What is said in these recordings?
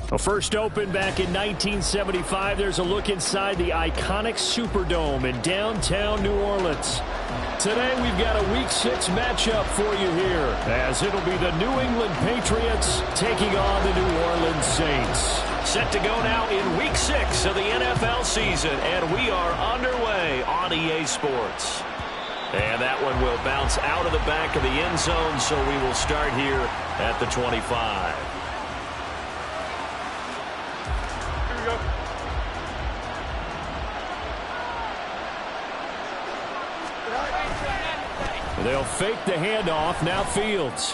Well, first opened back in 1975, there's a look inside the iconic Superdome in downtown New Orleans. Today we've got a Week 6 matchup for you here, as it'll be the New England Patriots taking on the New Orleans Saints. Set to go now in Week 6 of the NFL season, and we are underway on EA Sports. And that one will bounce out of the back of the end zone, so we will start here at the 25. They'll fake the handoff. Now Fields.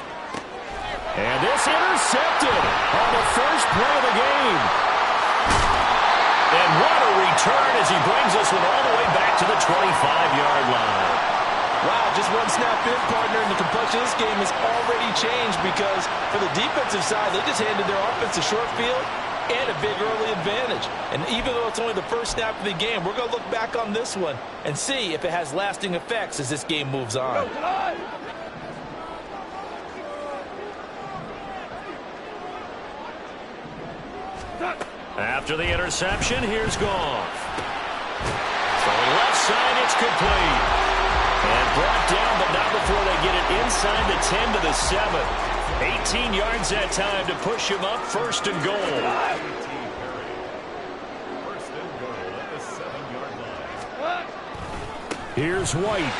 And this intercepted on the first play of the game. And what a return as he brings this one all the way back to the 25-yard line. Wow, just one snap in, partner, and the complexion of this game has already changed because for the defensive side, they just handed their offense a short field and a big early advantage. And even though it's only the first snap of the game, we're going to look back on this one and see if it has lasting effects as this game moves on. After the interception, here's Goff. Throwing left side, it's complete. And brought down, but not before they get it inside the 10 to the 7. 18 yards that time to push him up, first and goal. Here's White.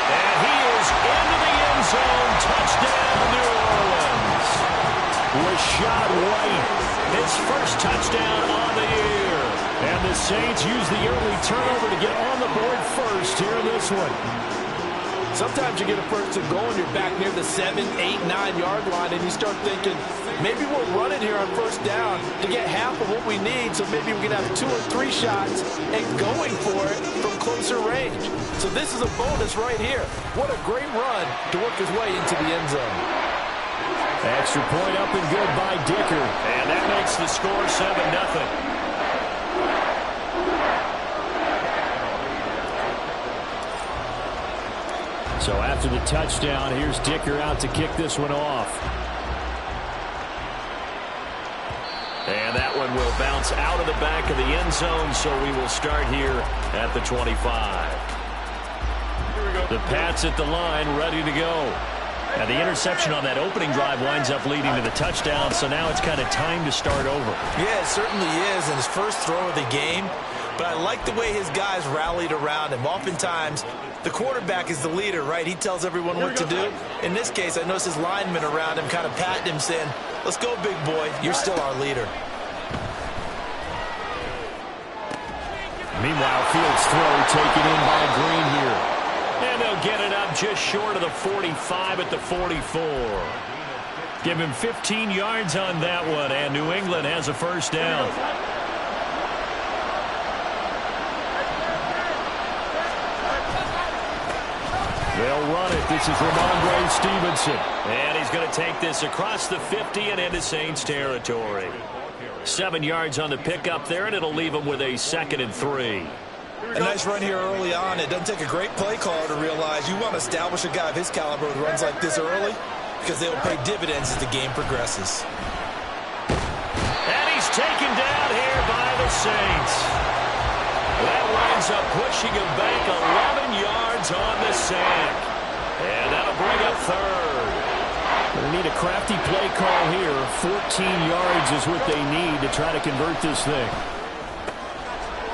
And he is into the end zone. Touchdown, New Orleans. Rashad White, his first touchdown on the year. And the Saints use the early turnover to get on the board first here in this one. Sometimes you get a first and goal and you're back near the 7, 8, 9-yard line, and you start thinking, maybe we'll run it here on first down to get half of what we need, so maybe we can have 2 or 3 shots and going for it from closer range. So this is a bonus right here. What a great run to work his way into the end zone. Extra point up and good by Dicker. And that makes the score 7-0. So after the touchdown, here's Dicker out to kick this one off. And that one will bounce out of the back of the end zone, so we will start here at the 25. Here we go. The Pats at the line, ready to go. And the interception on that opening drive winds up leading to the touchdown, so now it's kind of time to start over. Yeah, it certainly is, and his first throw of the game. But I like the way his guys rallied around him. Oftentimes, the quarterback is the leader, right? He tells everyone what to do. In this case, I noticed his linemen around him kind of patting him, saying, let's go, big boy. You're still our leader. Meanwhile, Fields' throw taken in by Green here. And they'll get it up just short of the 45 at the 44. Give him 15 yards on that one, and New England has a first down. They'll run it. This is Ramondre Stevenson. And he's going to take this across the 50 and into Saints territory. 7 yards on the pickup there, and it'll leave him with a 2nd and 3. A nice run here early on. It doesn't take a great play caller to realize you want to establish a guy of his caliber with runs like this early because they will pay dividends as the game progresses. And he's taken down here by the Saints. That winds up pushing him back 11 yards on the sack. And that'll bring up third. They need a crafty play call here. 14 yards is what they need to try to convert this thing.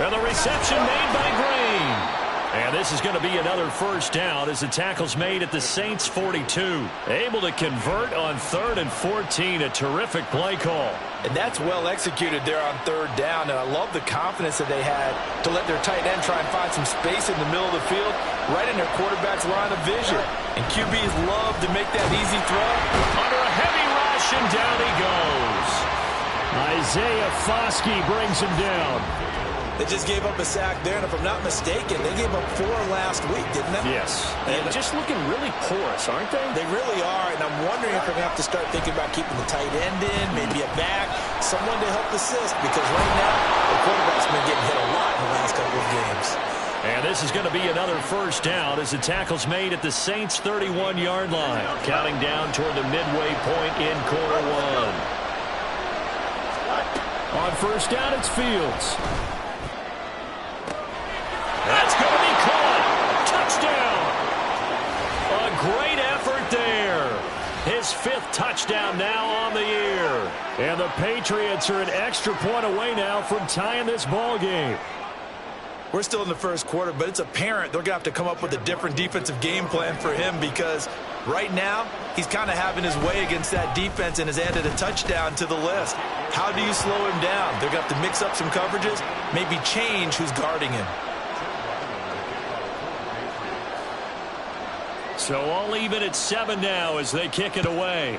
And the reception made by Green. And this is going to be another first down as the tackle's made at the Saints 42. Able to convert on 3rd and 14. A terrific play call. And that's well executed there on 3rd down. And I love the confidence that they had to let their tight end try and find some space in the middle of the field, right in their quarterback's line of vision. And QBs love to make that easy throw. Under a heavy rush, and down he goes. Isaiah Foskey brings him down. They just gave up a sack there, and if I'm not mistaken, they gave up 4 last week, didn't they? Yes. And just looking really porous, aren't they? They really are, and I'm wondering if they're going to have to start thinking about keeping the tight end in, maybe a back, someone to help assist, because right now, the quarterback's been getting hit a lot in the last couple of games. And this is going to be another first down as the tackle's made at the Saints' 31-yard line. Counting down toward the midway point in quarter 1. On first down, it's Fields. That's going to be caught. Touchdown. A great effort there. His 5th touchdown now on the year. And the Patriots are an extra point away now from tying this ball game. We're still in the first quarter, but it's apparent they're going to have to come up with a different defensive game plan for him because right now he's kind of having his way against that defense and has added a touchdown to the list. How do you slow him down? They're going to have to mix up some coverages, maybe change who's guarding him. So all even at 7 now as they kick it away.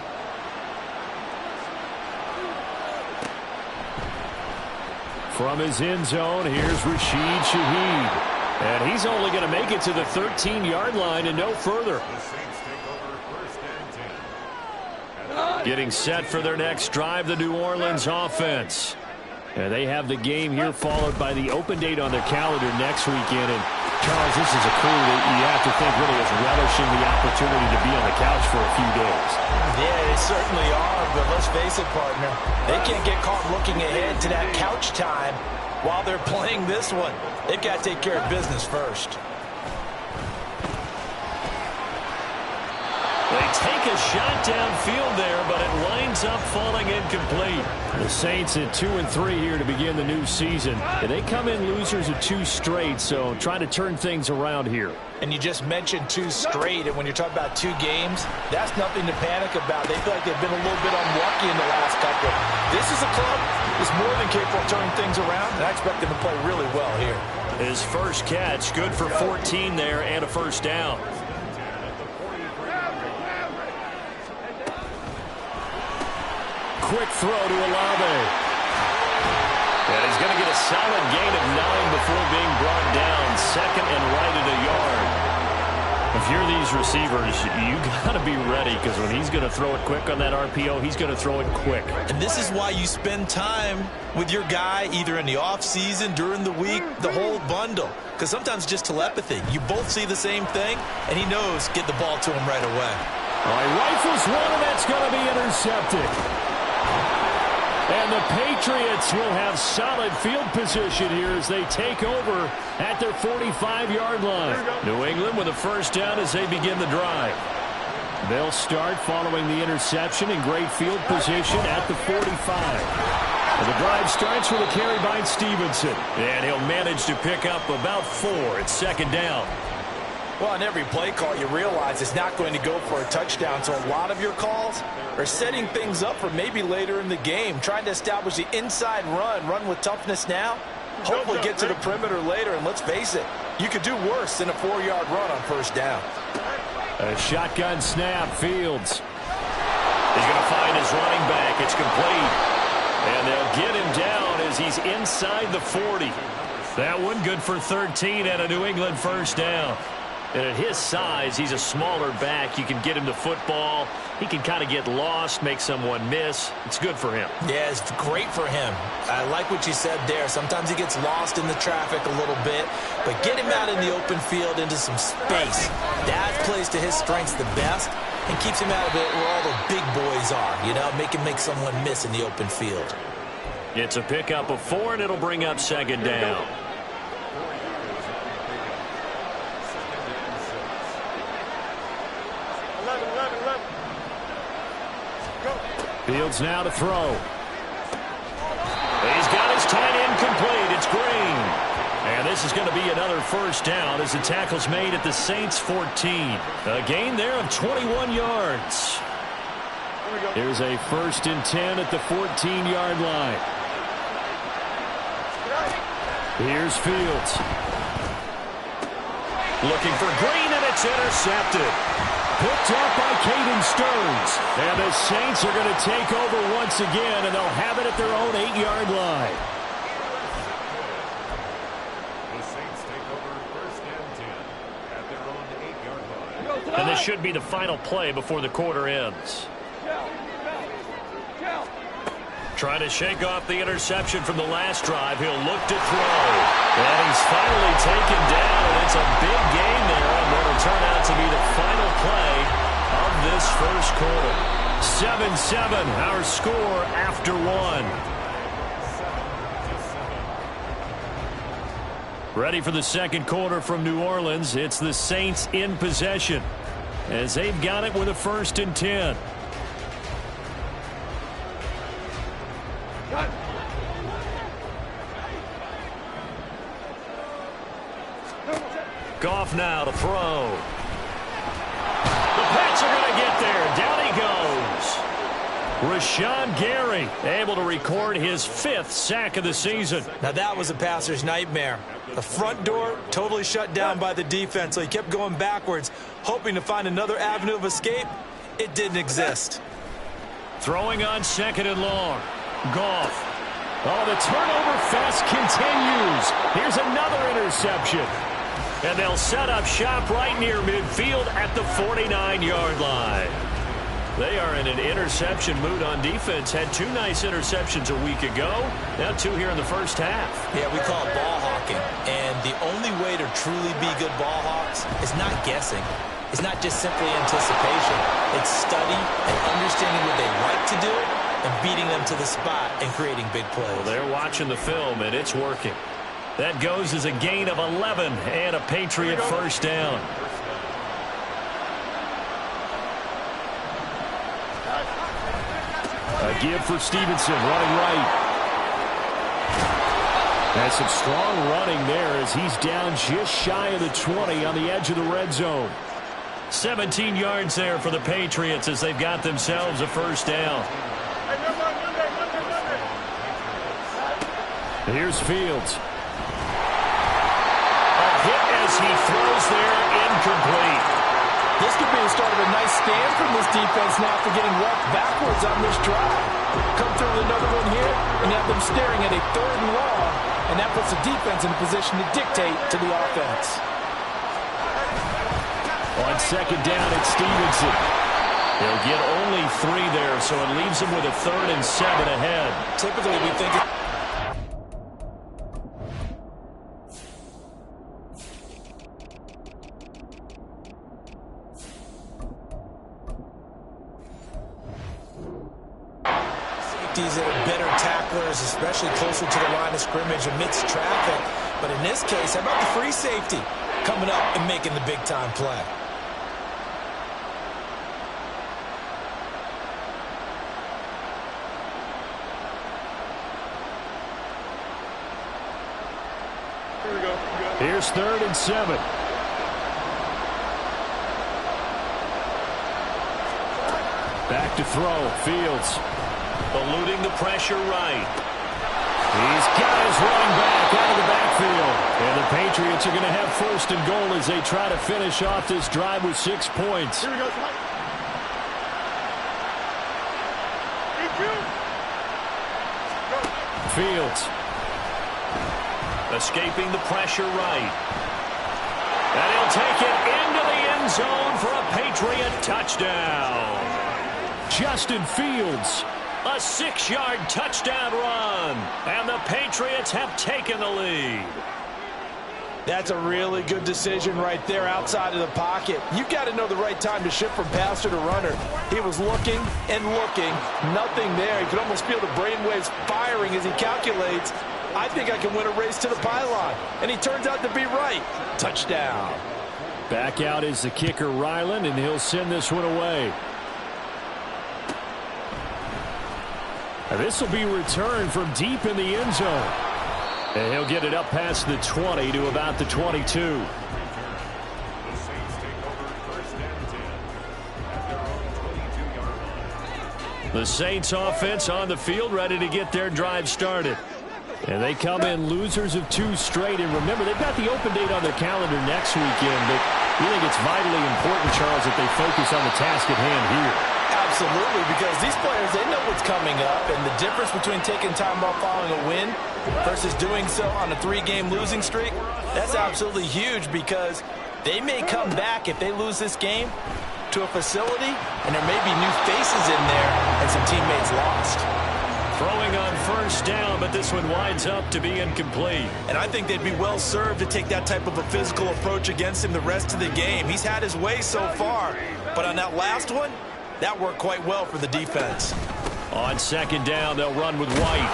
From his end zone, here's Rashid Shaheed. And he's only going to make it to the 13-yard line and no further. Getting set for their next drive, the New Orleans offense. And they have the game here followed by the open date on their calendar next weekend. And Charles, this is a crew that you have to think really is relishing the opportunity to be on the couch for a few days. Yeah, they certainly are, but let's face it, partner. They can't get caught looking ahead to that couch time while they're playing this one. They've got to take care of business first. They take a shot downfield there, but it winds up falling incomplete. The Saints at 2-3 here to begin the new season. And they come in losers of 2 straight, so trying to turn things around here. And you just mentioned 2 straight, and when you're talking about 2 games, that's nothing to panic about. They feel like they've been a little bit unlucky in the last couple. This is a club that's more than capable of turning things around, and I expect them to play really well here. His first catch, good for 14 there and a first down. Quick throw to Olave. And he's going to get a solid gain of 9 before being brought down. 2nd and right at a yard. If you're these receivers, you got to be ready because when he's going to throw it quick on that RPO, he's going to throw it quick. And this is why you spend time with your guy either in the offseason, during the week, the whole bundle. Because sometimes just telepathy. You both see the same thing, and he knows get the ball to him right away. All right, rifles one, and that's going to be intercepted. And the Patriots will have solid field position here as they take over at their 45-yard line. New England with a first down as they begin the drive. They'll start following the interception in great field position at the 45. And the drive starts with a carry by Stevenson. And he'll manage to pick up about 4 at 2nd down. Well, on every play call, you realize it's not going to go for a touchdown. So a lot of your calls are setting things up for maybe later in the game, trying to establish the inside run with toughness now, hopefully get to the perimeter later. And let's face it, you could do worse than a 4-yard run on first down. A shotgun snap, Fields. He's going to find his running back. It's complete. And they'll get him down as he's inside the 40. That one good for 13 and a New England first down. And at his size, he's a smaller back. You can get him the football. He can kind of get lost, make someone miss. It's good for him. Yeah, it's great for him. I like what you said there. Sometimes he gets lost in the traffic a little bit. But get him out in the open field into some space. That plays to his strengths the best and keeps him out of it where all the big boys are. You know, make him make someone miss in the open field. It's a pickup of 4, and it'll bring up 2nd down. Fields now to throw. He's got his tight end complete. It's Green. And this is going to be another first down as the tackle's made at the Saints 14. A gain there of 21 yards. Here's a 1st and 10 at the 14-yard line. Here's Fields. Looking for Green, and it's intercepted. Picked up by Caden Stearns. And the Saints are going to take over once again, and they'll have it at their own 8-yard line. The Saints take over 1st and 10 at their own 8-yard line. And this should be the final play before the quarter ends. Trying to shake off the interception from the last drive. He'll look to throw. And he's finally taken down. And it's a big gain there on what will turn out to be the final play of this first quarter. 7-7, our score after one. Ready for the second quarter from New Orleans. It's the Saints in possession as they've got it with a 1st and 10. Goff now to throw. The Pats are going to get there. Down he goes. Rashawn Gary able to record his 5th sack of the season. Now that was a passer's nightmare. The front door totally shut down by the defense, so he kept going backwards, hoping to find another avenue of escape. It didn't exist. Throwing on 2nd and long. Goff. Oh, the turnover fest continues. Here's another interception. And they'll set up shop right near midfield at the 49-yard line. They are in an interception mood on defense. Had 2 nice interceptions a week ago. Now 2 here in the first half. Yeah, we call it ball hawking. And the only way to truly be good ball hawks is not guessing. It's not just simply anticipation. It's study and understanding what they like to do and beating them to the spot and creating big plays. Well, they're watching the film, and it's working. That goes as a gain of 11 and a Patriot first down. A give for Stevenson, running right. That's some strong running there as he's down just shy of the 20 on the edge of the red zone. 17 yards there for the Patriots as they've got themselves a first down. Here's Fields. Hit as he throws there, incomplete. This could be the start of a nice stand from this defense now after getting walked backwards on this drive. Come through with another one here, and have them staring at a 3rd and long, and that puts the defense in a position to dictate to the offense. On 2nd down, it's Stevenson. They'll get only 3 there, so it leaves them with a 3rd and 7 ahead. Typically, we think safeties that are better tacklers, especially closer to the line of scrimmage amidst traffic. But in this case, how about the free safety coming up and making the big-time play? Here's 3rd and 7. Back to throw. Fields eluding the pressure right. He's got his running back out of the backfield. And the Patriots are going to have 1st and goal as they try to finish off this drive with 6 points. Here we go. Fields escaping the pressure right. And he'll take it into the end zone for a Patriot touchdown. Justin Fields, a 6-yard touchdown run. And the Patriots have taken the lead. That's a really good decision right there outside of the pocket. You've got to know the right time to shift from passer to runner. He was looking and looking. Nothing there. You could almost feel the brainwaves firing as he calculates, I think I can win a race to the pylon. And he turns out to be right. Touchdown. Back out is the kicker, Ryland, and he'll send this one away. This will be returned from deep in the end zone. And he'll get it up past the 20 to about the 22. The Saints take over 1st and 10 at their own 22-yard line. The Saints offense on the field ready to get their drive started. And they come in losers of 2 straight. And remember, they've got the open date on their calendar next weekend. But You think it's vitally important, Charles, that they focus on the task at hand here? Absolutely, because these players, they know what's coming up, and the difference between taking time off following a win versus doing so on a 3-game losing streak, that's absolutely huge, because they may come back if they lose this game to a facility, and there may be new faces in there and some teammates lost. Throwing on first down, but this one winds up to be incomplete. And I think they'd be well served to take that type of a physical approach against him the rest of the game. He's had his way so far, but on that last one, that worked quite well for the defense. On second down, they'll run with White.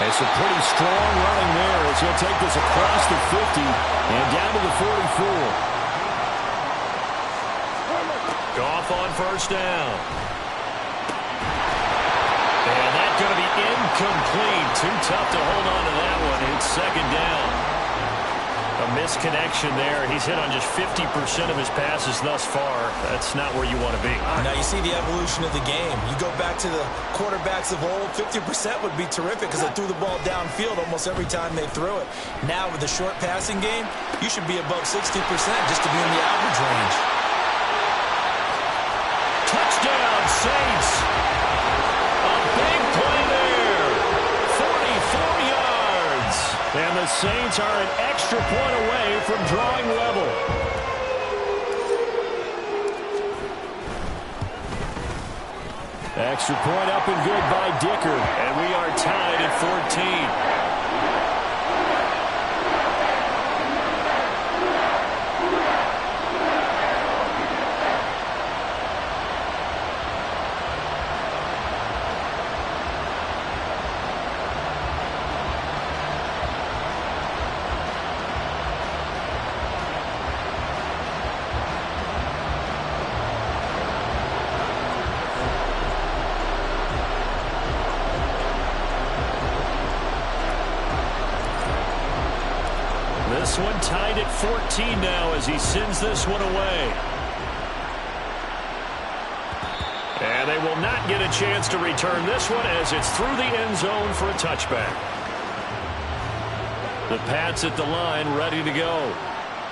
It's a pretty strong running there as he'll take this across the 50 and down to the 44. Goff on first down. And that's going to be incomplete. Too tough to hold on to that one. It's second down. A misconnection there. He's hit on just 50% of his passes thus far. That's not where you want to be. Now you see the evolution of the game. You go back to the quarterbacks of old, 50% would be terrific because they threw the ball downfield almost every time they threw it. Now with the short passing game, you should be above 60% just to be in the average range. Touchdown, Saints. A big play there. 44 yards. And the Saints are an extra point away from drawing level. Extra point up and good by Dicker. And we are tied at 14. This one tied at 14 now as he sends this one away. And they will not get a chance to return this one as it's through the end zone for a touchback. The Pats at the line ready to go.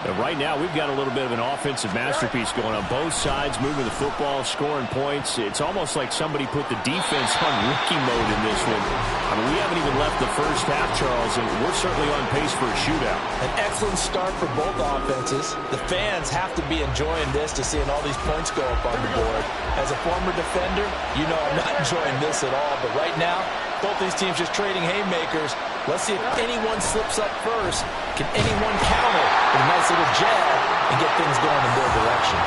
And right now we've got a little bit of an offensive masterpiece going on both sides, moving the football, scoring points. It's almost like somebody put the defense on rookie mode in this one. I mean, we haven't even left the first half, Charles, and we're certainly on pace for a shootout. An excellent start for both offenses. The fans have to be enjoying this to seeing all these points go up on the board. As a former defender, you know I'm not enjoying this at all. But right now, both these teams just trading haymakers. Let's see if anyone slips up first. Can anyone counter with a nice little jab and get things going in their direction?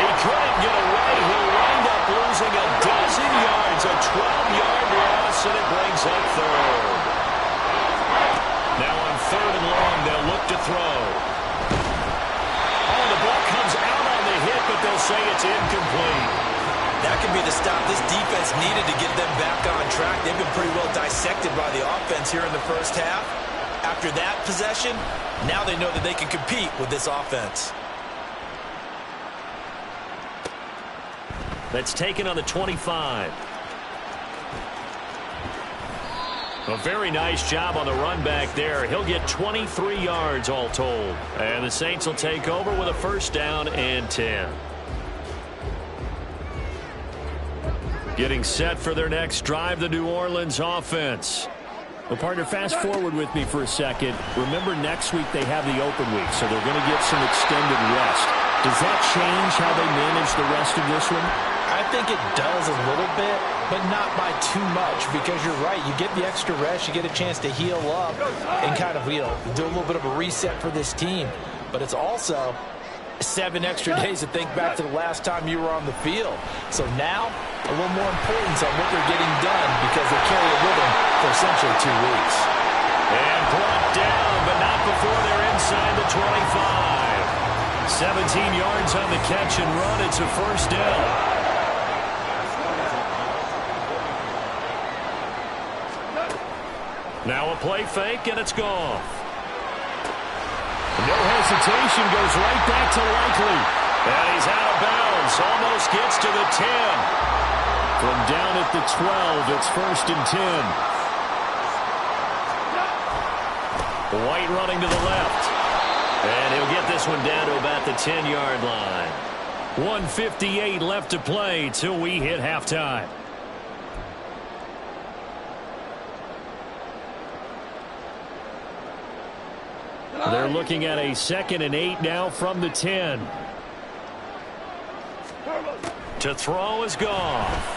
He couldn't get away. He'll wind up losing a dozen yards, a 12-yard loss, and it brings up third. Now on third and long, they'll look to throw. Oh, the ball comes out on the hit, but they'll say it's incomplete. That could be the stop this defense needed to get them back on track. They've been pretty well dissected by the offense here in the first half. After that possession, now they know that they can compete with this offense. That's taken on the 25. A very nice job on the run back there. He'll get 23 yards all told. And the Saints will take over with a first down and 10. Getting set for their next drive, the New Orleans offense. Well, partner, fast forward with me for a second. Remember, next week they have the open week, so they're going to get some extended rest. Does that change how they manage the rest of this one? I think it does a little bit, but not by too much, because you're right. You get the extra rest, you get a chance to heal up and kind of, do a little bit of a reset for this team. But it's also 7 extra days to think back to the last time you were on the field. So now, a little more importance on what they're getting done because they carry it with them for essentially 2 weeks. And brought down, but not before they're inside the 25. 17 yards on the catch and run. It's a first down. Now a play fake, and it's gone. No hesitation, goes right back to Likely. And he's out of bounds, almost gets to the 10. From down at the 12, it's first and 10. White running to the left. And he'll get this one down to about the 10-yard line. 1:58 left to play till we hit halftime. They're looking at a 2nd and 8 now from the 10. To throw is Goff.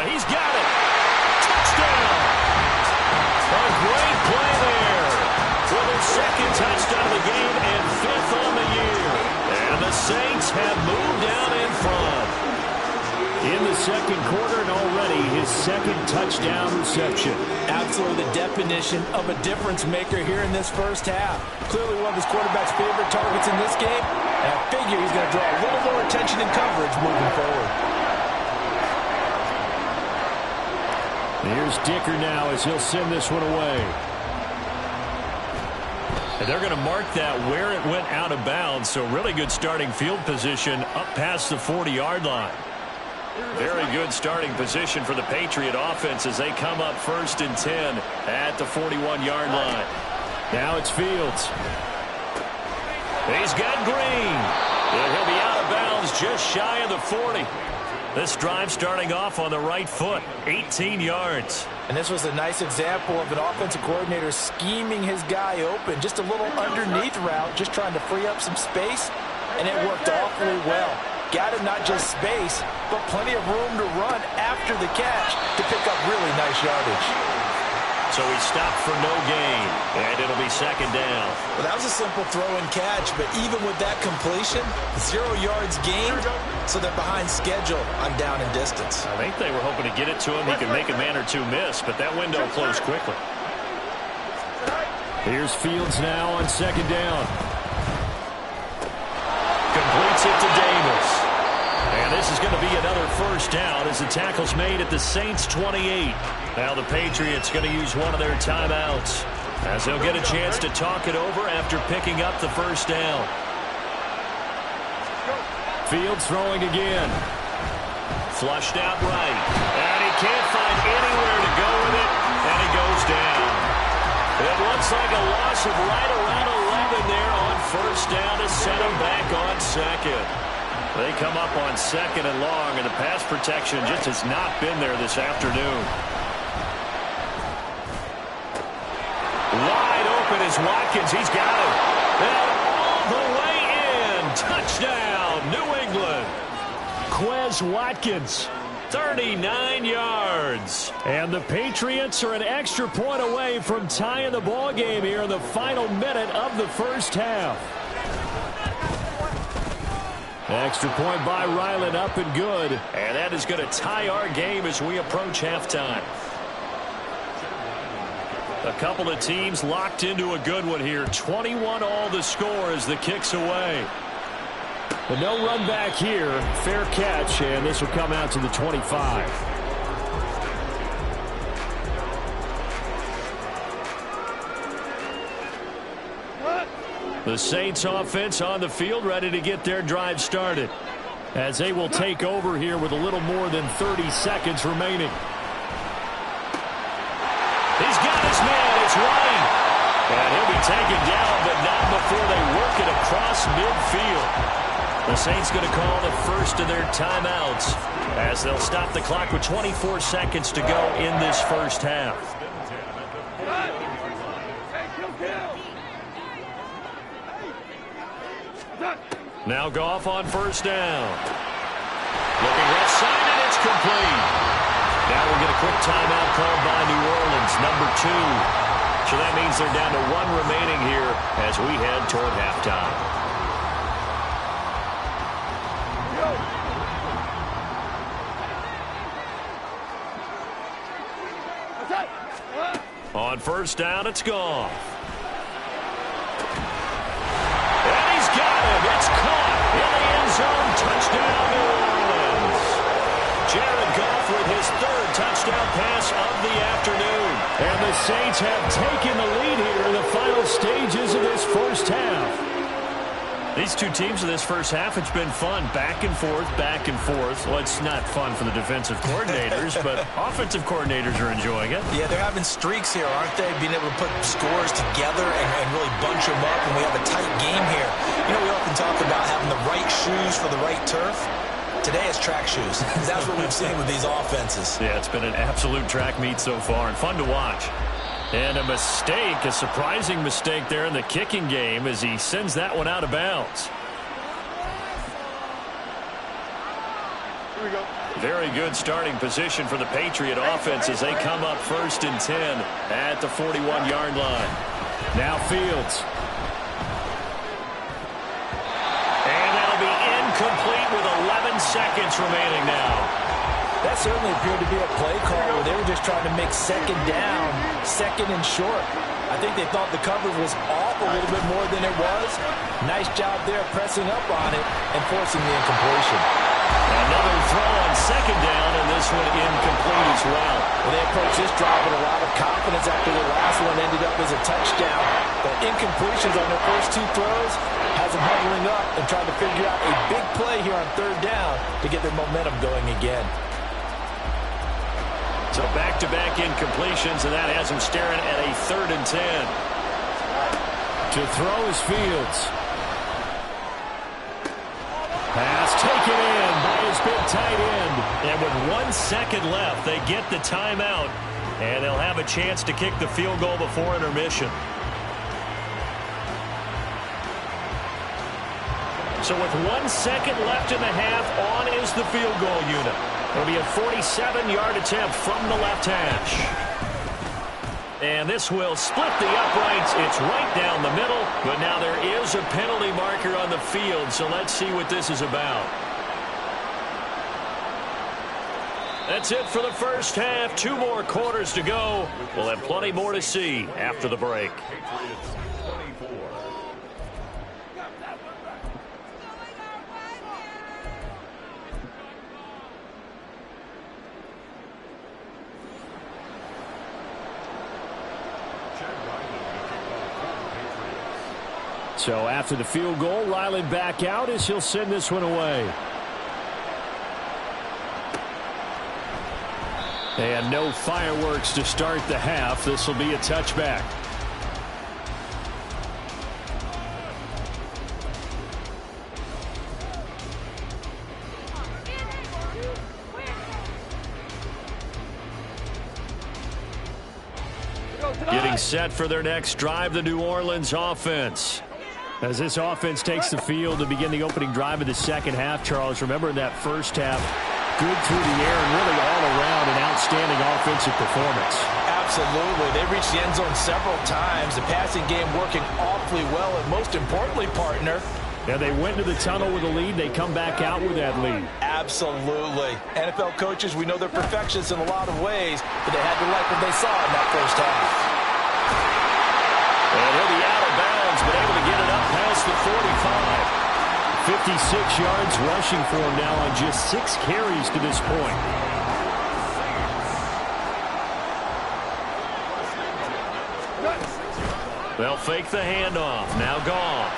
He's got it. Touchdown. A great play there. For their 2nd touchdown of the game and 5th on the year. And the Saints have moved down in front. In the 2nd quarter and already his 2nd touchdown reception. Absolutely the definition of a difference maker here in this first half. Clearly one of his quarterback's favorite targets in this game. And I figure he's going to draw a little more attention and coverage moving forward. Here's Dicker now as he'll send this one away. And they're going to mark that where it went out of bounds. So really good starting field position up past the 40-yard line. Very good starting position for the Patriot offense as they come up 1st and 10 at the 41-yard line. Now it's Fields. He's got Green. And he'll be out of bounds just shy of the 40. This drive starting off on the right foot, 18 yards. And this was a nice example of an offensive coordinator scheming his guy open. Just a little underneath route, just trying to free up some space, and it worked awfully well. Got him not just space, but plenty of room to run after the catch to pick up really nice yardage. So he stopped for no gain, and it'll be 2nd down. Well, that was a simple throw and catch, but even with that completion, 0 yards gained, so they're behind schedule on down and distance. I think they were hoping to get it to him. He could make a man or two miss, but that window closed quickly. Here's Fields now on 2nd down. Completes it to Davis. And this is going to be another 1st down as the tackle's made at the Saints' 28. Now the Patriots going to use one of their timeouts as they'll get a chance to talk it over after picking up the 1st down. Fields throwing again. Flushed out right. And he can't find anywhere to go with it, and he goes down. It looks like a loss of right around 11 there on 1st down to set him back on 2nd. They come up on 2nd and long, and the pass protection just has not been there this afternoon. Wide open is Watkins. He's got it. And all the way in. Touchdown, New England. Quez Watkins, 39 yards. And the Patriots are an extra point away from tying the ball game here in the final minute of the 1st half. Extra point by Ryland, up and good. And that is going to tie our game as we approach halftime. A couple of teams locked into a good one here. 21 all the score as the kick's away. But no run back here. Fair catch, and this will come out to the 25. The Saints offense on the field ready to get their drive started as they will take over here with a little more than 30 seconds remaining. He's got his man. It's White. And he'll be taken down, but not before they work it across midfield. The Saints going to call the first of their timeouts as they'll stop the clock with 24 seconds to go in this 1st half. Now Goff on 1st down. Looking left side, and it's complete. Now we'll get a quick timeout called by New Orleans, number 2. So that means they're down to 1 remaining here as we head toward halftime. On 1st down, it's Goff. And he's got him. It's caught in the end zone. Touchdown, New Orleans. Jared Goff with his 3rd touchdown pass of the afternoon. And the Saints have taken the lead here in the final stages of this 1st half. These two teams in this first half, it's been fun. Back and forth, back and forth. Well, it's not fun for the defensive coordinators, but offensive coordinators are enjoying it. Yeah, they're having streaks here, aren't they? Being able to put scores together and really bunch them up, and we have a tight game here. You know, we often talk about having the right shoes for the right turf. Today it's track shoes. That's what we've seen with these offenses. Yeah, it's been an absolute track meet so far and fun to watch. And a mistake, a surprising mistake there in the kicking game as he sends that one out of bounds. Here we go. Very good starting position for the Patriot offense as they come up 1st and 10 at the 41-yard line. Now Fields. And that'll be incomplete with 11 seconds remaining now. That certainly appeared to be a play call where they were just trying to make second down, second and short. I think they thought the coverage was off a little bit more than it was. Nice job there pressing up on it and forcing the incompletion. Another throw on second down, and this one incomplete as well. Well, they approached this drive with a lot of confidence after the last one ended up as a touchdown. But incompletions on their first two throws has them huddling up and trying to figure out a big play here on 3rd down to get their momentum going again. So back-to-back incompletions, and that has him staring at a 3rd and 10. To throw is Fields. Pass taken in by his big tight end. And with 1 second left, they get the timeout. And they'll have a chance to kick the field goal before intermission. So with 1 second left in the half, on is the field goal unit. It'll be a 47-yard attempt from the left hash. And this will split the uprights. It's right down the middle, but now there is a penalty marker on the field, so let's see what this is about. That's it for the first half. 2 more quarters to go. We'll have plenty more to see after the break. Patriots 24. So after the field goal, Ryland back out as he'll send this one away. And no fireworks to start the half. This will be a touchback. Getting set for their next drive, the New Orleans offense. As this offense takes the field to begin the opening drive of the second half, Charles, remember in that first half, good through the air and really all around an outstanding offensive performance. Absolutely. They reached the end zone several times. The passing game working awfully well, and most importantly, partner, and they went to the tunnel with a lead. They come back out with that lead. Absolutely. NFL coaches, we know they're perfectionists in a lot of ways, but they had to like what they saw in that first half. And he'll be out of bounds, but able to get it up past the 45. 56 yards rushing for him now on just 6 carries to this point. They'll fake the handoff. Now Goff.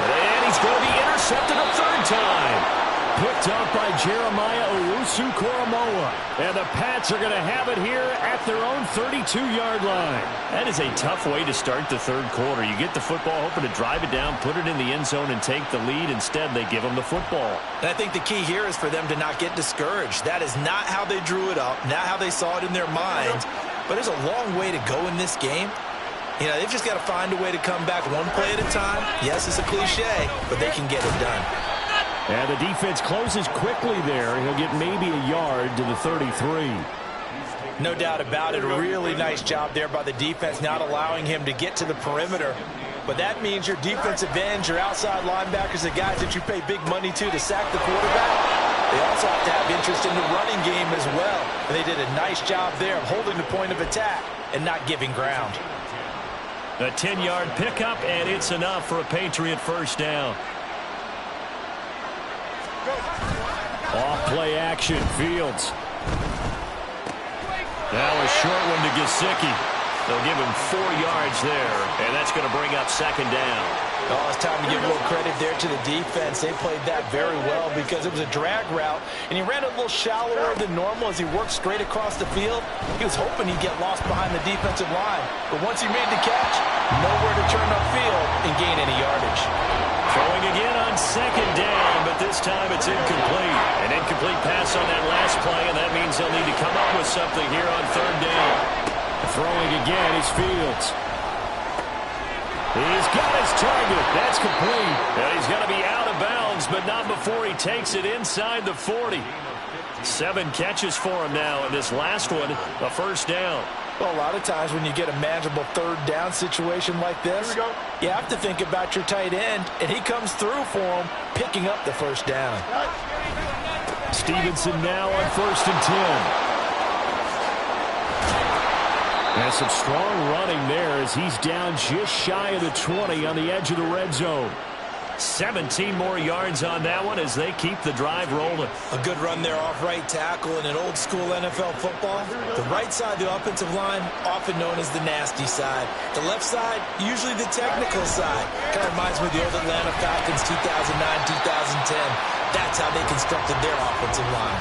And he's going to be intercepted a 3rd time. Picked up by Jeremiah Owusu-Koramoah. And the Pats are going to have it here at their own 32-yard line. That is a tough way to start the 3rd quarter. You get the football, hoping to drive it down, put it in the end zone, and take the lead. Instead, they give them the football. And I think the key here is for them to not get discouraged. That is not how they drew it up, not how they saw it in their minds. But there's a long way to go in this game. You know, they've just got to find a way to come back one play at a time. Yes, it's a cliche, but they can get it done. And the defense closes quickly there. He'll get maybe a yard to the 33. No doubt about it. A really nice job there by the defense, not allowing him to get to the perimeter. But that means your defensive ends, your outside linebackers, the guys that you pay big money to sack the quarterback, they also have to have interest in the running game as well. And they did a nice job there of holding the point of attack and not giving ground. A 10-yard pickup, and it's enough for a Patriot first down. Off play action, Fields. Now a short one to Gesicki. They'll give him 4 yards there, and that's going to bring up second down. Oh, it's time to give a little credit there to the defense. They played that very well because it was a drag route, and he ran a little shallower than normal as he worked straight across the field. He was hoping he'd get lost behind the defensive line, but once he made the catch, nowhere to turn upfield and gain any yardage. Throwing again on second down, but this time it's incomplete. An incomplete pass on that last play, and that means they'll need to come up with something here on third down. Throwing again is Fields. He's got his target. That's complete. And he's going to be out of bounds, but not before he takes it inside the 40. 7 catches for him now, and this last one, a first down. Well, a lot of times when you get a manageable third down situation like this, you have to think about your tight end, and he comes through for him, picking up the first down. Stevenson now on 1st and 10. And some strong running there as he's down just shy of the 20 on the edge of the red zone. 17 more yards on that one as they keep the drive rolling. A good run there off right tackle in an old-school NFL football. The right side of the offensive line, often known as the nasty side. The left side, usually the technical side. Kind of reminds me of the old Atlanta Falcons 2009-2010. That's how they constructed their offensive line.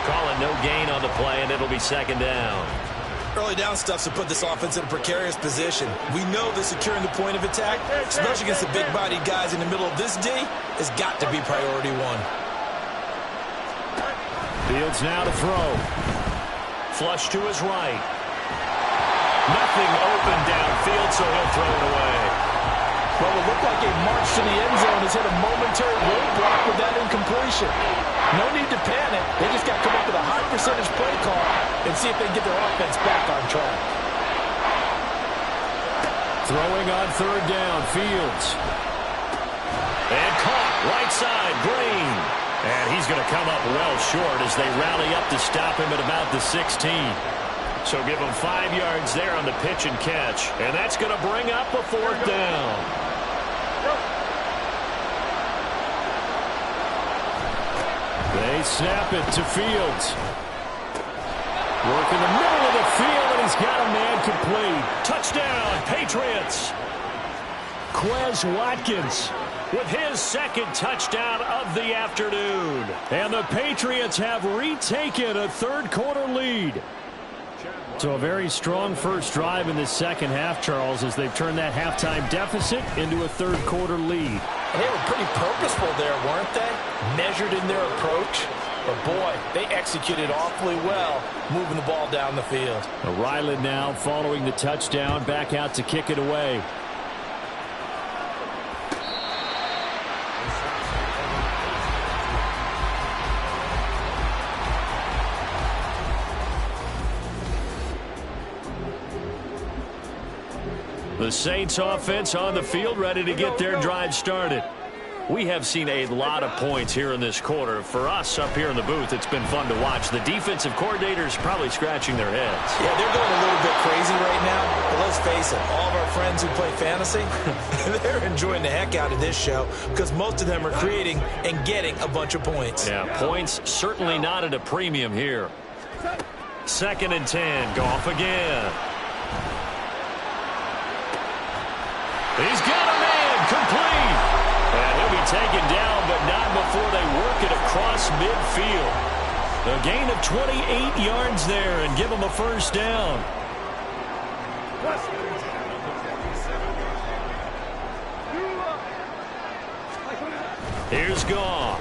Calling no gain on the play, and it'll be second down. Early down stuff's to put this offense in a precarious position. We know that securing the point of attack, especially against the big-bodied guys in the middle of this D, has got to be priority 1. Fields now to throw. Flush to his right. Nothing open downfield, so he'll throw it away. Well, it looked like a march to the end zone has hit a momentary roadblock with that incompletion. No need to panic. They just got to come up with a high percentage play call and see if they can get their offense back on track. Throwing on third down, Fields. And caught, right side, Green. And he's going to come up well short as they rally up to stop him at about the 16. So give him 5 yards there on the pitch and catch. And that's going to bring up a 4th down. They snap it to Fields. Work in the middle of the field, and he's got a man complete. Touchdown, Patriots. Quez Watkins with his 2nd touchdown of the afternoon. And the Patriots have retaken a 3rd quarter lead. So a very strong first drive in the second half, Charles, as they've turned that halftime deficit into a 3rd quarter lead. And they were pretty purposeful there, weren't they? Measured in their approach. But, boy, they executed awfully well moving the ball down the field. Ryland now following the touchdown, back out to kick it away. The Saints offense on the field, ready to get their drive started. We have seen a lot of points here in this quarter. For us up here in the booth, it's been fun to watch. The defensive coordinators probably scratching their heads. Yeah, they're going a little bit crazy right now. But let's face it, all of our friends who play fantasy, they're enjoying the heck out of this show because most of them are creating and getting a bunch of points. Yeah, points certainly not at a premium here. 2nd and 10, Goff again. He's got a man complete. And he'll be taken down, but not before they work it across midfield. A gain of 28 yards there and give him a first down. Here's Goff.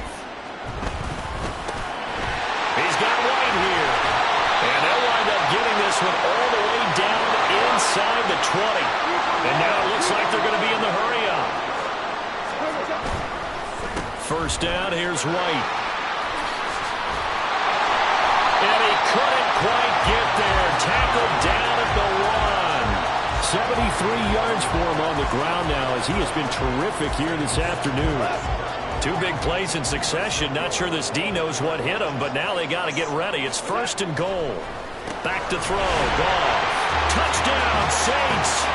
He's got White here. And they'll wind up getting this one all the way down inside the 20. And now it looks like they're going to be in the hurry-up. First down, here's White. And he couldn't quite get there. Tackled down at the 1. 73 yards for him on the ground now as he has been terrific here this afternoon. 2 big plays in succession. Not sure this D knows what hit him, but now they got to get ready. It's 1st and goal. Back to throw. Goff. Touchdown, Saints.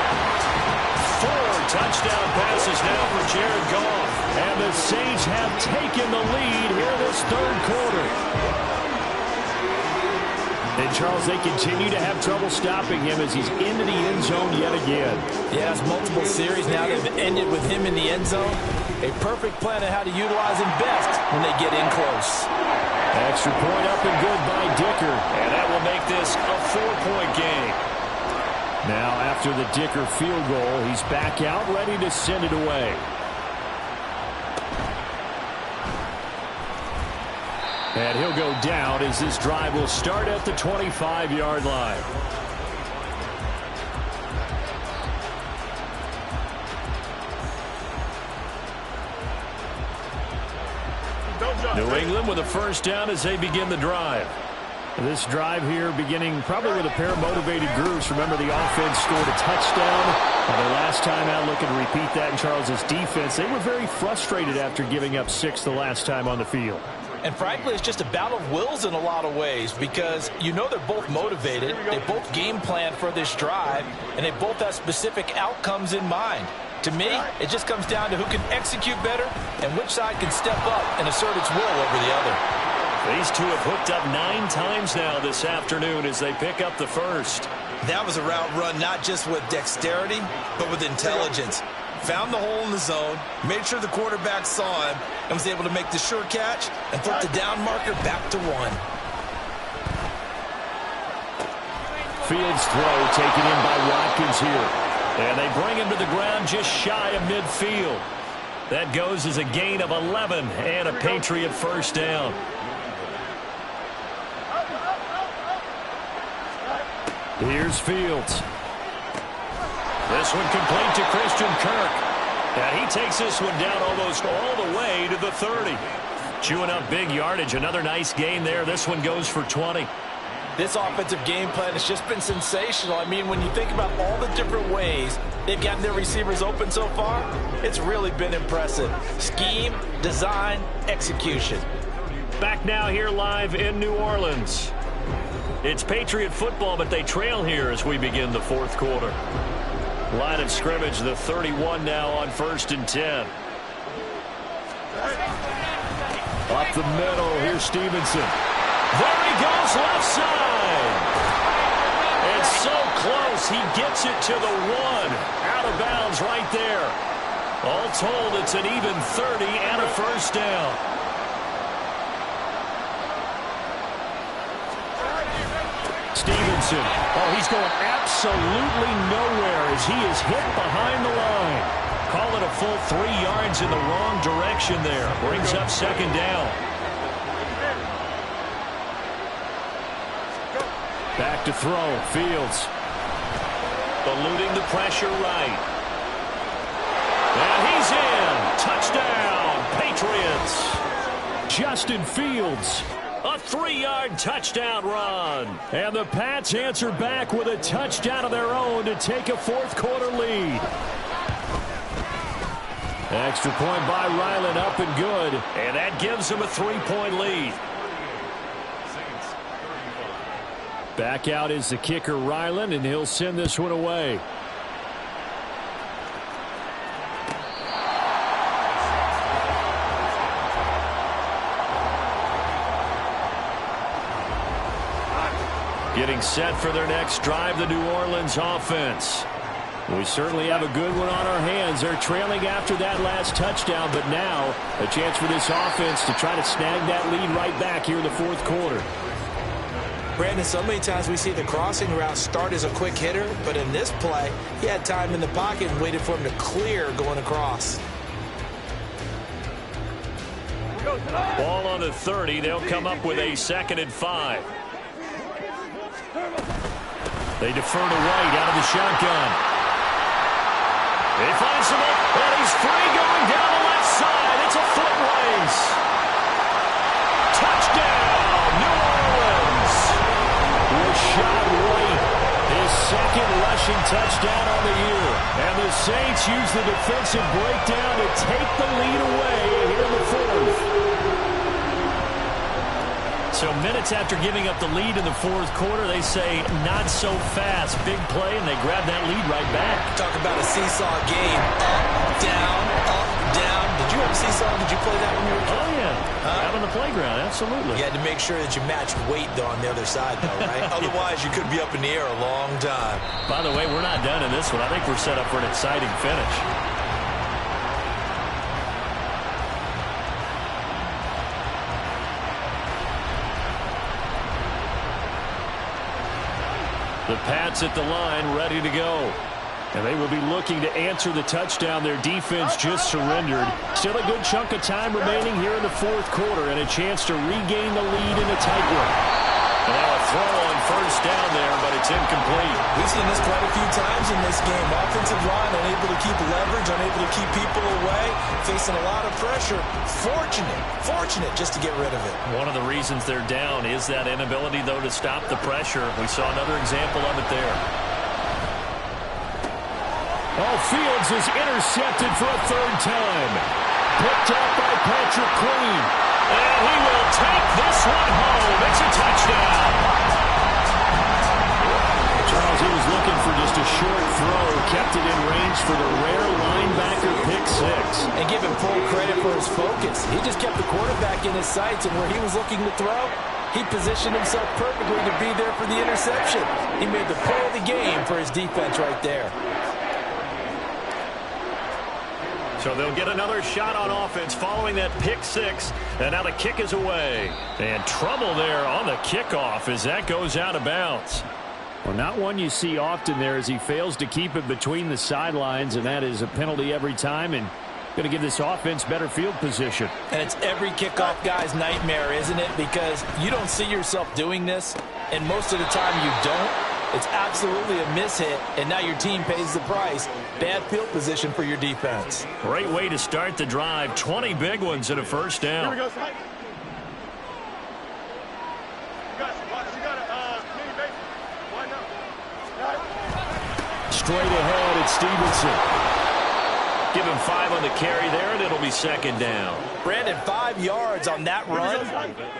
4 touchdown passes now for Jared Goff. And the Saints have taken the lead here this 3rd quarter. And, Charles, they continue to have trouble stopping him as he's into the end zone yet again. Yeah, it's multiple series now that have ended with him in the end zone. A perfect plan on how to utilize him best when they get in close. Extra point up and good by Dicker. And that will make this a 4-point game. Now, after the Dicker field goal, he's back out, ready to send it away. And he'll go down as this drive will start at the 25-yard line. New England with a first down as they begin the drive. This drive here beginning probably with a pair of motivated groups. Remember, the offense scored a touchdown. Their last time out, looking to repeat that in Charles's defense. They were very frustrated after giving up 6 the last time on the field. And frankly, it's just a battle of wills in a lot of ways because you know they're both motivated. They both game plan for this drive, and they both have specific outcomes in mind. To me, it just comes down to who can execute better and which side can step up and assert its will over the other. These two have hooked up 9 times now this afternoon as they pick up the first. That was a route run not just with dexterity, but with intelligence. Found the hole in the zone, made sure the quarterback saw him, and was able to make the sure catch and flip the down marker back to 1. Fields throw taken in by Watkins here. And they bring him to the ground just shy of midfield. That goes as a gain of 11 and a Patriot first down. Here's Fields. This one complete to Christian Kirk. And he takes this one down almost all the way to the 30. Chewing up big yardage. Another nice gain there. This one goes for 20. This offensive game plan has just been sensational. I mean, when you think about all the different ways they've gotten their receivers open so far, it's really been impressive. Scheme, design, execution. Back now here live in New Orleans. It's Patriot football, but they trail here as we begin the fourth quarter. Line of scrimmage, the 31 now on 1st and 10. Up the middle, here's Stevenson. There he goes, left side. It's so close, he gets it to the 1. Out of bounds right there. All told, it's an even 30 and a first down. Stevenson. Oh, he's going absolutely nowhere as he is hit behind the line. Call it a full 3 yards in the wrong direction there. Brings up second down. Back to throw. Fields. Eluding the pressure right. And he's in. Touchdown, Patriots. Justin Fields. A 3-yard touchdown run. And the Pats answer back with a touchdown of their own to take a fourth quarter lead. Extra point by Ryland, up and good. And that gives them a 3-point lead. Back out is the kicker, Ryland, and he'll send this one away. Getting set for their next drive, the New Orleans offense. We certainly have a good one on our hands. They're trailing after that last touchdown, but now a chance for this offense to try to snag that lead right back here in the fourth quarter. Brandon, so many times we see the crossing route start as a quick hitter, but in this play, he had time in the pocket and waited for him to clear going across. Ball on the 30. They'll come up with a 2nd and 5. They defer to White out of the shotgun. He finds him up, and he's free going down the left side. It's a foot race. Touchdown, New Orleans. Rashad White, his 2nd rushing touchdown on the year. And the Saints use the defensive breakdown to take the lead away here in the 4th. So minutes after giving up the lead in the fourth quarter, they say not so fast. Big play, and they grab that lead right back. Talk about a seesaw game. Up, down, Did you ever see some? Did you play that when you were a kid? Oh, yeah. Out on the playground, absolutely. You had to make sure that you matched weight, though, on the other side, though, right? Otherwise, you could be up in the air a long time. By the way, we're not done in this one. I think we're set up for an exciting finish. The Pats at the line, ready to go. And they will be looking to answer the touchdown their defense just surrendered. Still a good chunk of time remaining here in the fourth quarter and a chance to regain the lead in a tight one. And now a throw on first down there, but it's incomplete. We've seen this quite a few times in this game. Offensive line unable to keep leverage, unable to keep people away, facing a lot of pressure. Fortunate just to get rid of it. One of the reasons they're down is that inability, though, to stop the pressure. We saw another example of it there. Oh, Fields is intercepted for a third time. Picked up by Patrick Queen. And he will take this one home. It's a touchdown. Charles, he was looking for just a short throw. Kept it in range for the rare linebacker pick six. And give him full credit for his focus. He just kept the quarterback in his sights, and where he was looking to throw, he positioned himself perfectly to be there for the interception. He made the play of the game for his defense right there. So they'll get another shot on offense following that pick six. And now the kick is away. And trouble there on the kickoff as that goes out of bounds. Well, not one you see often there as he fails to keep it between the sidelines, and that is a penalty every time and going to give this offense better field position. And it's every kickoff guy's nightmare, isn't it? Because you don't see yourself doing this, and most of the time you don't. It's absolutely a mishit, and now your team pays the price. Bad field position for your defense. Great way to start the drive. 20 big ones and a first down. Here we go, Spike. You got a mini base. Line up. Straight ahead, it's Stevenson. Give him 5 on the carry there, and it'll be second down. Brandon, 5 yards on that run.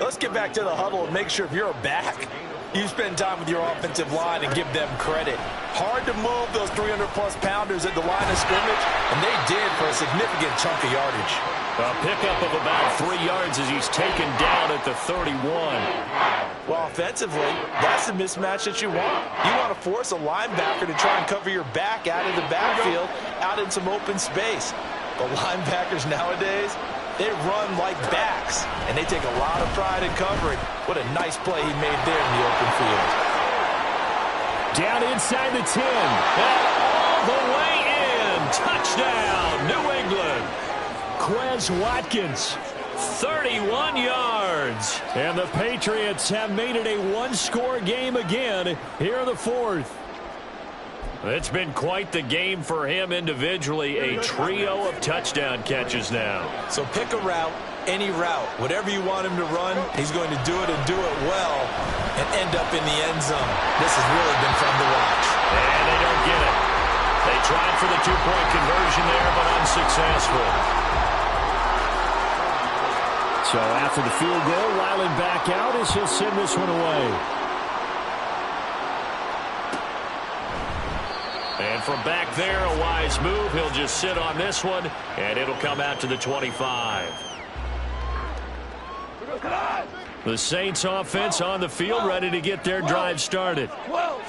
Let's get back to the huddle and make sure if you're a back, you spend time with your offensive line and give them credit. Hard to move those 300-plus pounders at the line of scrimmage, and they did for a significant chunk of yardage. A pickup of about 3 yards as he's taken down at the 31. Well, offensively, that's the mismatch that you want. You want to force a linebacker to try and cover your back out of the backfield, out in some open space. The linebackers nowadays, they run like backs, and they take a lot of pride in covering. What a nice play he made there in the open field. Down inside the 10. And all the way in. Touchdown, New England. Quez Watkins, 31 yards. And the Patriots have made it a one-score game again here in the fourth. It's been quite the game for him individually. A trio of touchdown catches now. So pick a route, any route. Whatever you want him to run, he's going to do it and do it well and end up in the end zone. This has really been fun to watch. And they don't get it. They tried for the two-point conversion there, but unsuccessful. So after the field goal, Weiland back out as he'll send this one away. And from back there, a wise move. He'll just sit on this one, and it'll come out to the 25. The Saints offense on the field, ready to get their drive started.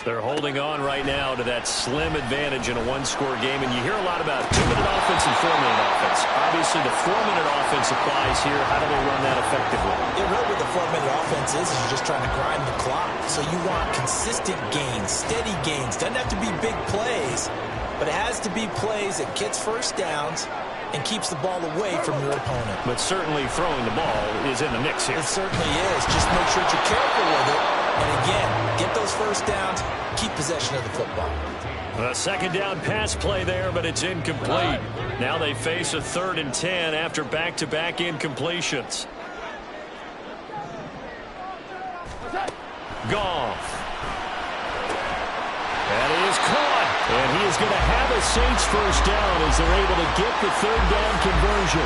They're holding on right now to that slim advantage in a one-score game, and you hear a lot about 2-minute offense and 4-minute offense. Obviously, the 4-minute offense applies here. How do they run that effectively? Yeah, really what the 4-minute offense is you're just trying to grind the clock. So you want consistent gains, steady gains. Doesn't have to be big plays, but it has to be plays that gets first downs and keeps the ball away from your opponent. But certainly throwing the ball is in the mix here. It certainly is. Just make sure that you're careful with it. And again, get those first downs, keep possession of the football. A second down pass play there, but it's incomplete. Now they face a 3rd and 10 after back-to-back incompletions. Goff. That is caught. And he is going to have a Saints first down as they're able to get the 3rd down conversion.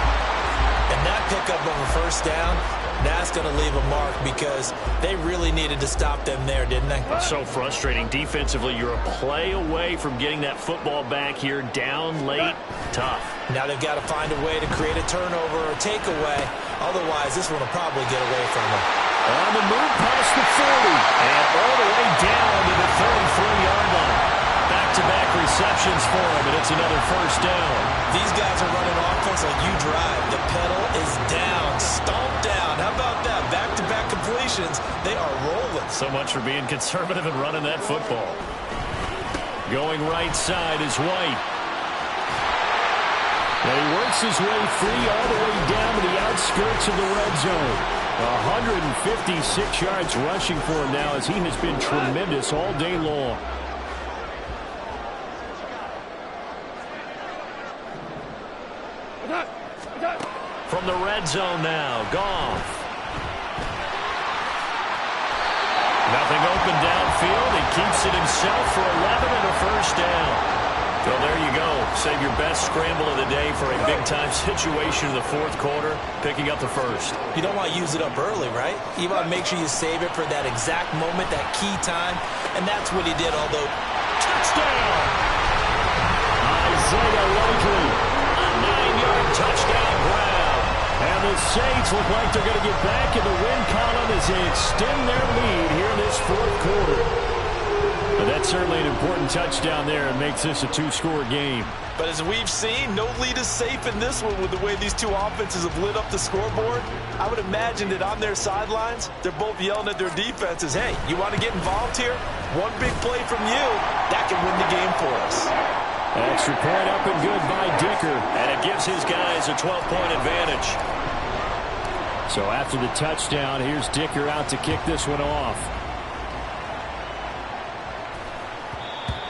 And that pickup of a first down, that's going to leave a mark because they really needed to stop them there, didn't they? So frustrating. Defensively, you're a play away from getting that football back here down late. Tough. Now they've got to find a way to create a turnover or takeaway. Otherwise, this one will probably get away from them. On the move past the 40 and all the way down to the 33-yard line. Back-to-back receptions for him, and it's another first down. These guys are running offense like you drive. The pedal is down, stomped down. How about that? Back-to-back completions. They are rolling. So much for being conservative and running that football. Going right side is White. And he works his way free all the way down to the outskirts of the red zone. 156 yards rushing for him now as he has been tremendous all day long. From the red zone now, Goff. Nothing open downfield. He keeps it himself for 11 and a first down. Well, there you go. Save your best scramble of the day for a big-time situation in the fourth quarter, picking up the first. You don't want to use it up early, right? You want to make sure you save it for that exact moment, that key time, and that's what he did, although... Touchdown! Isaiah Likely, a 9-yard touchdown grab. And the Saints look like they're going to get back in the win column as they extend their lead here in this fourth quarter. But that's certainly an important touchdown there and makes this a two-score game. But as we've seen, no lead is safe in this one with the way these two offenses have lit up the scoreboard. I would imagine that on their sidelines, they're both yelling at their defenses, hey, you want to get involved here? One big play from you, that can win the game for us. Extra point up and good by Dicker. And it gives his guys a 12-point advantage. So after the touchdown, here's Dicker out to kick this one off.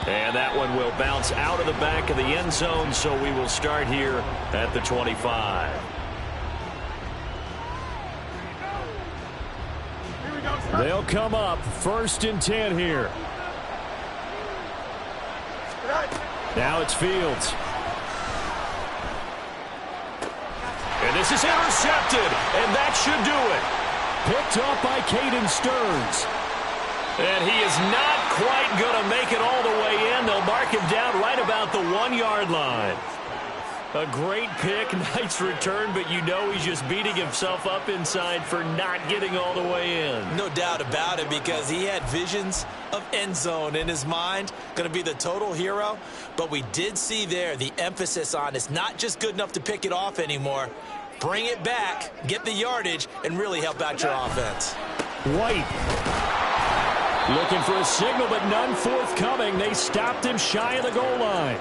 And that one will bounce out of the back of the end zone, so we will start here at the 25. They'll come up 1st and 10 here. Now it's Fields. And this is intercepted, and that should do it. Picked up by Caden Stearns. And he is not quite going to make it all the way in. They'll mark him down right about the 1-yard line. A great pick, nice return, but you know he's just beating himself up inside for not getting all the way in. No doubt about it, because he had visions of end zone in his mind. Going to be the total hero. But we did see there the emphasis on it's not just good enough to pick it off anymore. Bring it back, get the yardage, and really help out your offense. White. Looking for a signal, but none forthcoming. They stopped him shy of the goal line.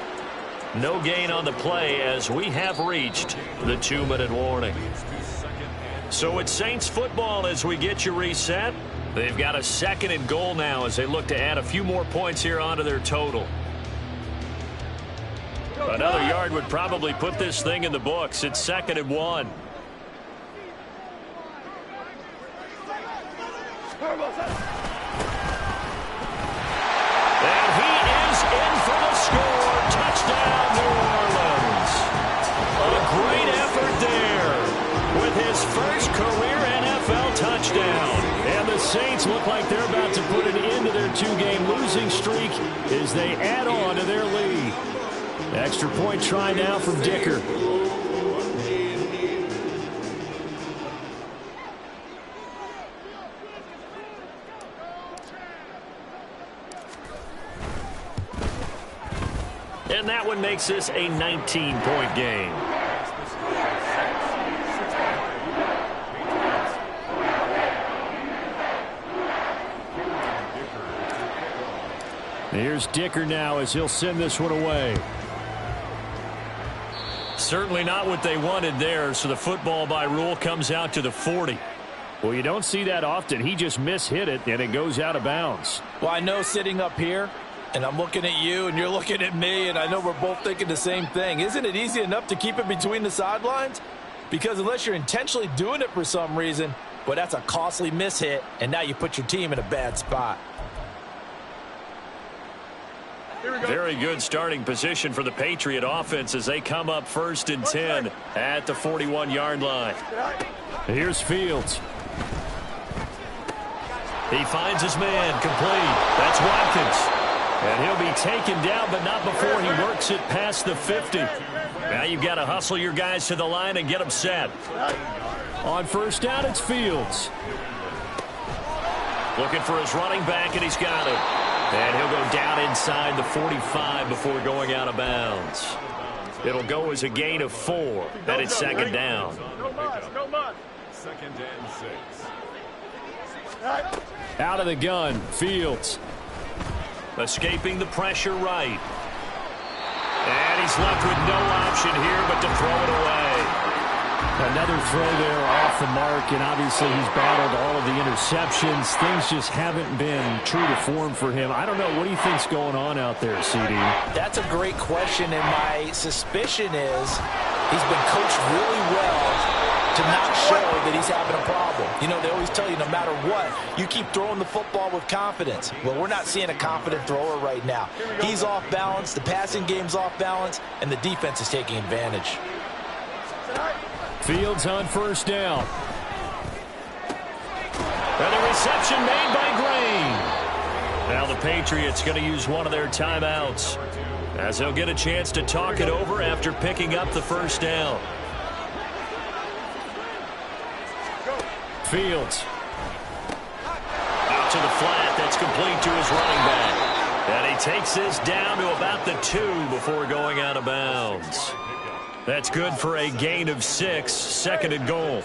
No gain on the play as we have reached the 2-minute warning. So it's Saints football as we get you reset. They've got a 2nd and goal now as they look to add a few more points here onto their total. Another yard would probably put this thing in the books. It's 2nd and 1. And he is in for the score. Touchdown, New Orleans. A great effort there with his first career NFL touchdown. And the Saints look like they're about to put an end to their 2-game losing streak as they add on to their lead. Extra point try now from Dicker. And that one makes this a 19-point game. Here's Dicker now as he'll send this one away. Certainly not what they wanted there, so the football by rule comes out to the 40. Well, you don't see that often. He just mishit it, and it goes out of bounds. Well, I know sitting up here, and I'm looking at you, and you're looking at me, and I know we're both thinking the same thing. Isn't it easy enough to keep it between the sidelines? Because unless you're intentionally doing it for some reason, well, that's a costly mishit, and now you put your team in a bad spot. Very good starting position for the Patriot offense as they come up 1st and 10 at the 41-yard line. Here's Fields. He finds his man complete. That's Watkins. And he'll be taken down, but not before he works it past the 50. Now you've got to hustle your guys to the line and get them set. On 1st down, it's Fields. Looking for his running back, and he's got it. And he'll go down inside the 45 before going out of bounds. It'll go as a gain of 4, and it's 2nd down. Second and 6. Out of the gun, Fields. Escaping the pressure right. And he's left with no option here but to throw it away. Another throw there off the mark, and obviously he's battled all of the interceptions. Things just haven't been true to form for him. I don't know. What do you think's going on out there, CD? That's a great question, and my suspicion is he's been coached really well to not show that he's having a problem. You know, they always tell you no matter what, you keep throwing the football with confidence. Well, we're not seeing a confident thrower right now. He's off balance, the passing game's off balance, and the defense is taking advantage. Fields on 1st down. And the reception made by Green. Now the Patriots going to use one of their timeouts as they'll get a chance to talk it over after picking up the 1st down. Fields. Out to the flat. That's complete to his running back. And he takes this down to about the 2 before going out of bounds. That's good for a gain of 6, 2nd and goal.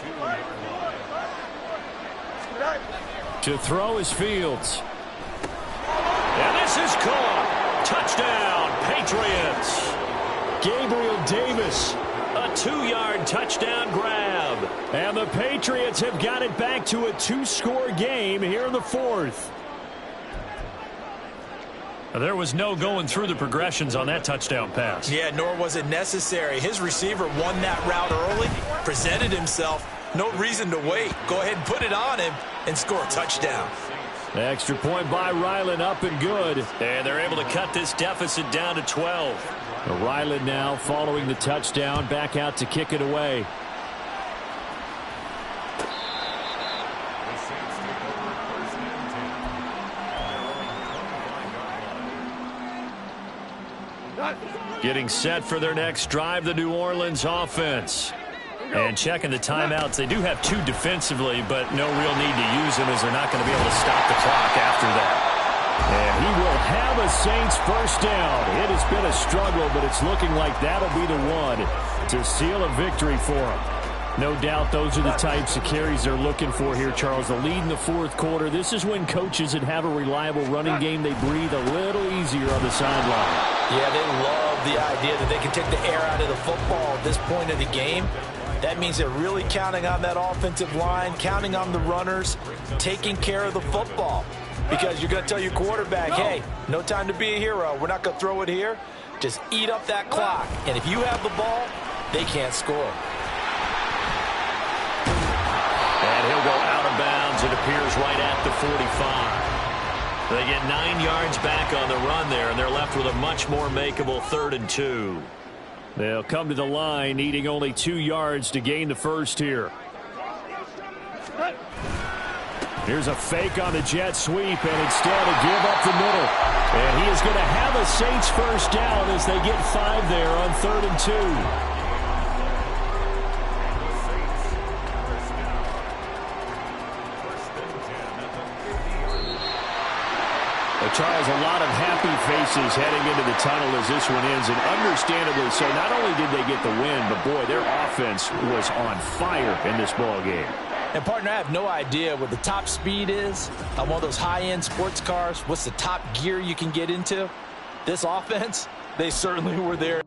To throw is Fields. And this is caught. Touchdown, Patriots. Gabriel Davis. A 2-yard touchdown grab. And the Patriots have got it back to a 2-score game here in the 4th. There was no going through the progressions on that touchdown pass. Yeah, nor was it necessary. His receiver won that route early, presented himself. No reason to wait. Go ahead and put it on him and score a touchdown. Extra point by Ryland, up and good. And they're able to cut this deficit down to 12. Ryland now following the touchdown, back out to kick it away. Getting set for their next drive, the New Orleans offense. And checking the timeouts. They do have 2 defensively, but no real need to use them as they're not going to be able to stop the clock after that. And he will have a Saints 1st down. It has been a struggle, but it's looking like that'll be the one to seal a victory for him. No doubt those are the types of carries they're looking for here, Charles. The lead in the 4th quarter. This is when coaches that have a reliable running game, they breathe a little easier on the sideline. Yeah, they love the idea that they can take the air out of the football at this point of the game. That means they're really counting on that offensive line, counting on the runners, taking care of the football. Because you're going to tell your quarterback, hey, no time to be a hero. We're not going to throw it here. Just eat up that clock. And if you have the ball, they can't score. And he'll go out of bounds. It appears right at the 45. They get 9 yards back on the run there, and they're left with a much more makeable 3rd and 2. They'll come to the line, needing only 2 yards to gain the 1st here. Here's a fake on the jet sweep, and instead a give up the middle. And he is going to have a Saints 1st down as they get 5 there on 3rd and 2. Charles, a lot of happy faces heading into the tunnel as this one ends, and understandably so. Not only did they get the win, but boy, their offense was on fire in this ball game. And partner, I have no idea what the top speed is on one of those high-end sports cars. What's the top gear you can get into? This offense, they certainly were there.